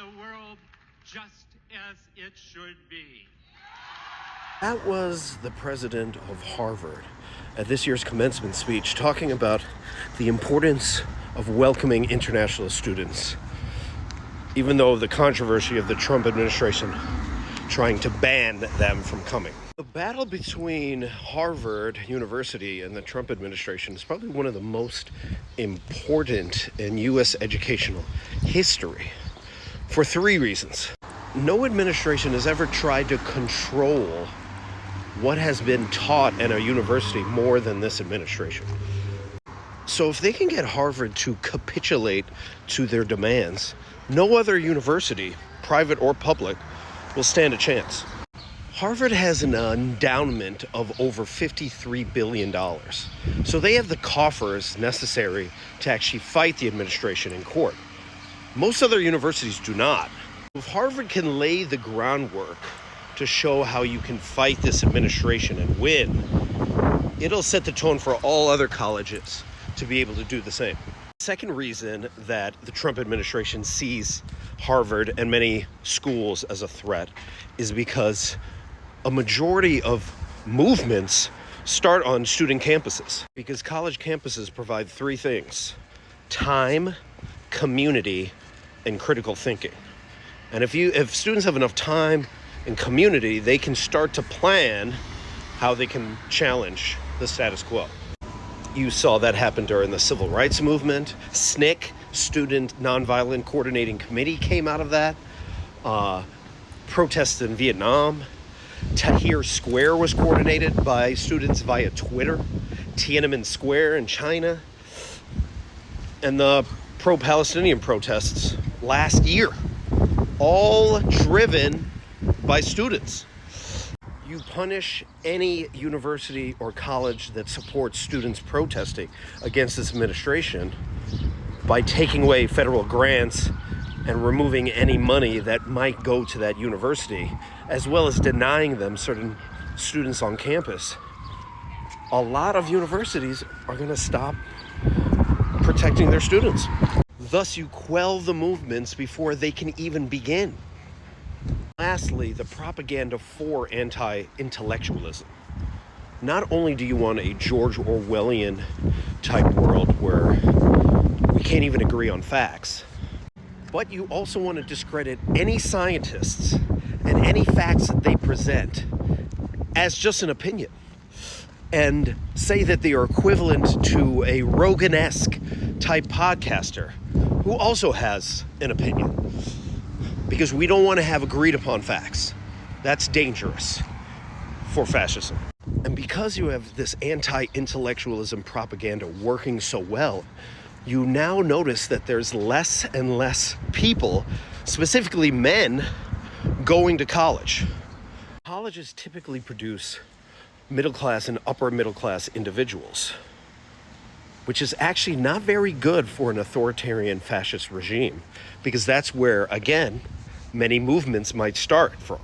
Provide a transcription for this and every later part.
a world just as it should be. That was the president of Harvard at this year's commencement speech talking about the importance of welcoming international students, even though the controversy of the Trump administration trying to ban them from coming. The battle between Harvard University and the Trump administration is probably one of the most important in U.S. educational history for three reasons. No administration has ever tried to control what has been taught at a university more than this administration. So if they can get Harvard to capitulate to their demands, no other university, private or public, will stand a chance. Harvard has an endowment of over $53 billion. So they have the coffers necessary to actually fight the administration in court. Most other universities do not. If Harvard can lay the groundwork to show how you can fight this administration and win, it'll set the tone for all other colleges to be able to do the same. Second reason that the Trump administration sees Harvard and many schools as a threat is because a majority of movements start on student campuses, because college campuses provide three things: time, community, and critical thinking. And if students have enough time and community, they can start to plan how they can challenge the status quo. You saw that happen during the Civil Rights Movement. SNCC, Student Nonviolent Coordinating Committee, came out of that. Protests in Vietnam. Tahrir Square was coordinated by students via Twitter. Tiananmen Square in China. And the pro-Palestinian protests last year, all driven by students. You punish any university or college that supports students protesting against this administration by taking away federal grants and removing any money that might go to that university, as well as denying them certain students on campus. A lot of universities are going to stop protecting their students. Thus, you quell the movements before they can even begin. Lastly, the propaganda for anti-intellectualism. Not only do you want a George Orwellian type world where we can't even agree on facts, but you also want to discredit any scientists and any facts that they present as just an opinion, and say that they are equivalent to a Rogan-esque type podcaster who also has an opinion. Because we don't want to have agreed upon facts. That's dangerous for fascism. And because you have this anti-intellectualism propaganda working so well, you now notice that there's less and less people, specifically men, going to college. Colleges typically produce middle-class and upper-middle-class individuals, which is actually not very good for an authoritarian fascist regime, because that's where, again, many movements might start from.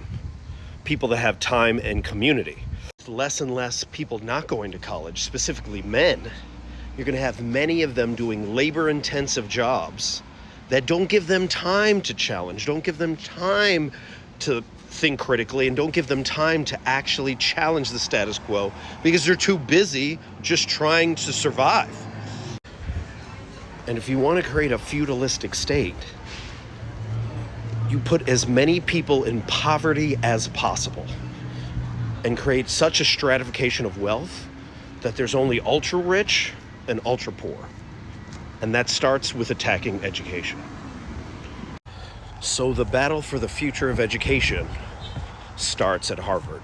People that have time and community. Less and less people not going to college, specifically men, you're going to have many of them doing labor-intensive jobs that don't give them time to challenge, don't give them time to think critically, and don't give them time to actually challenge the status quo because they're too busy just trying to survive. And if you want to create a feudalistic state, you put as many people in poverty as possible and create such a stratification of wealth that there's only ultra rich and ultra poor. And that starts with attacking education. So the battle for the future of education starts at Harvard.